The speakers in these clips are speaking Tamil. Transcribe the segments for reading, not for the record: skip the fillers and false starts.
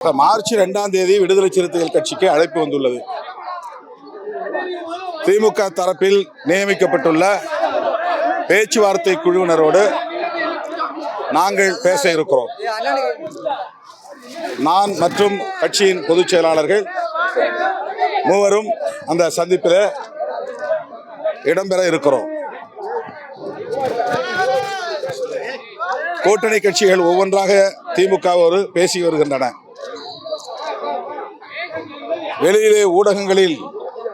மார்ச் 2ஆம் தேதி விடுதலை சிறுத்தைகள் கட்சிக்கு அழைப்பு வந்துள்ளது. திமுக தரப்பில் நியமிக்கப்பட்டுள்ள பேச்சுவார்த்தை குழுவினரோடு நாங்கள் பேச இருக்கிறோம். நான் மற்றும் கட்சியின் பொதுச் செயலாளர்கள் மூவரும் அந்த சந்திப்பில் இடம்பெற இருக்கிறோம். கூட்டணி கட்சிகள் ஒவ்வொன்றாக திமுகவோடு பேசி வருகின்றன. வெளியிலே ஊடகங்களில்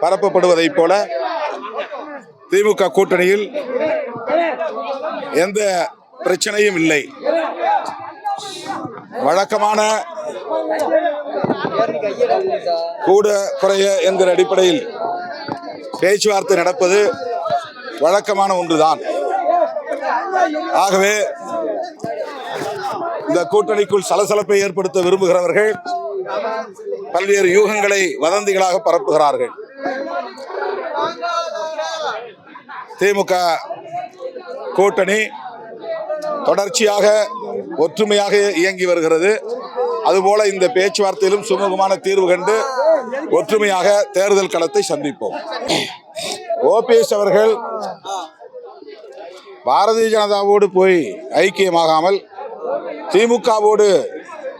பரப்பப்படுவதைப் போல திமுக கூட்டணியில் எந்த பிரச்சனையும் இல்லை. வழக்கமான கூட குறைய என்கிற அடிப்படையில் பேச்சுவார்த்தை நடப்பது வழக்கமான ஒன்றுதான். ஆகவே இந்த கூட்டணிக்குள் சலசலப்பை ஏற்படுத்த விரும்புகிறவர்கள் பல்வேறு யூகங்களை வதந்திகளாக பரப்புகிறார்கள். திமுக கூட்டணி தொடர்ச்சியாக ஒற்றுமையாக இயங்கி வருகிறது. அதுபோல இந்த பேச்சுவார்த்தையிலும் சுமூகமான தீர்வு கண்டு ஒற்றுமையாக தேர்தல் களத்தை சந்திப்போம். ஓபிஎஸ் அவர்கள் பாரதிய ஜனதாவோடு போய் ஐக்கியமாகாமல் திமுகவோடு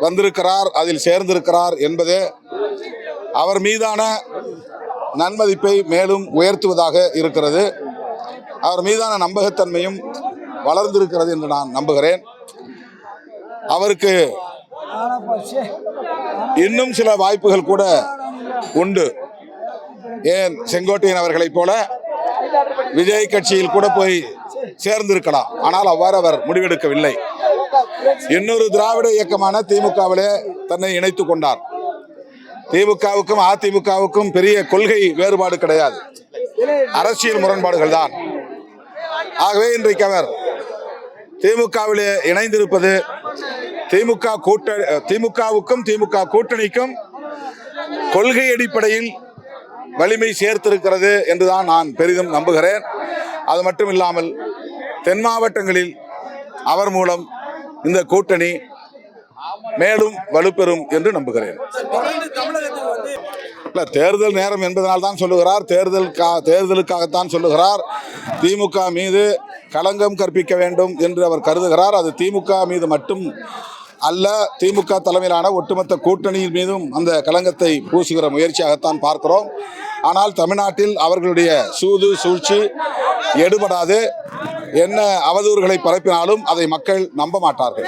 வந்திருக்கிறார், அதில் சேர்ந்திருக்கிறார் என்பதே அவர் மீதான நன்மதிப்பை மேலும் உயர்த்துவதாக இருக்கிறது. அவர் மீதான நம்பகத்தன்மையும் வளர்ந்திருக்கிறது என்று நான் நம்புகிறேன். அவருக்கு இன்னும் சில வாய்ப்புகள் கூட உண்டு. ஏன் செங்கோட்டையன் அவர்களைப் போல விஜய் கட்சியில் கூட போய் சேர்ந்திருக்கலாம். ஆனால் அவ்வாறு அவர் முடிவெடுக்கவில்லை. இன்னொரு திராவிட இயக்கமான திமுகவிலே தன்னை இணைத்துக் கொண்டார். திமுகவுக்கும் அதிமுகவுக்கும் பெரிய கொள்கை வேறுபாடு கிடையாது, அரசியல் முரண்பாடுகள் தான். ஆகவே இன்றைக்கு அவர் திமுகவிலே இணைந்திருப்பது திமுகவுக்கும் திமுக கூட்டணிக்கும் கொள்கை அடிப்படையில் வலிமை சேர்த்திருக்கிறது என்றுதான் நான் பெரிதும் நம்புகிறேன். அது மட்டும் இல்லாமல் தென் மாவட்டங்களில் அவர் மூலம் இந்த கூட்டணி மேலும் வலுப்பெறும் என்று நம்புகிறேன். தேர்தல் நேரம் என்பதனால் தான் சொல்லுகிறார், தேர்தலுக்காகத்தான் சொல்லுகிறார். திமுக மீது களங்கம் கற்பிக்க வேண்டும் என்று அவர் கருதுகிறார். அது திமுக மீது மட்டும் அல்ல, திமுக தலைமையிலான ஒட்டுமொத்த கூட்டணியின் மீதும் அந்த களங்கத்தை பூசுகிற முயற்சியாகத்தான் பார்க்கிறோம். ஆனால் தமிழ்நாட்டில் அவர்களுடைய சூது சூழ்ச்சி எடுபடாது. என்ன அவதூறுகளை பரப்பினாலும் அதை மக்கள் நம்ப மாட்டார்கள்.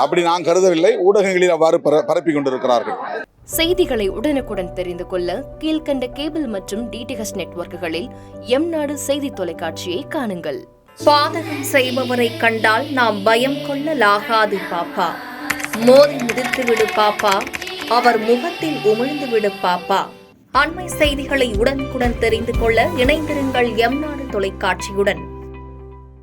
அப்படி நான் கருதவில்லை. ஊடகங்களில் அவ்வாறு பரப்பிக் கொண்டிருக்கிறார்கள். செய்திகளை உடனுக்குடன் தெரிந்து கொள்ள கீழ்கண்ட கேபிள் மற்றும் டிடிஎச் நெட்வொர்க்குகளில் எம்நாடு செய்தி தொலைக்காட்சியை காணுங்கள். பாதகம் செய்பவரை கண்டால் நாம் பயம் கொள்ளலாகாது பாப்பா. மோதி மிதித்து விடு பாப்பா, அவர் முகத்தில் உமிழ்ந்து விடு பாப்பா. அண்மை செய்திகளை உடனுக்குடன் தெரிந்து கொள்ள இணைந்திருங்கள் எம்நாடு தொலைக்காட்சியுடன்.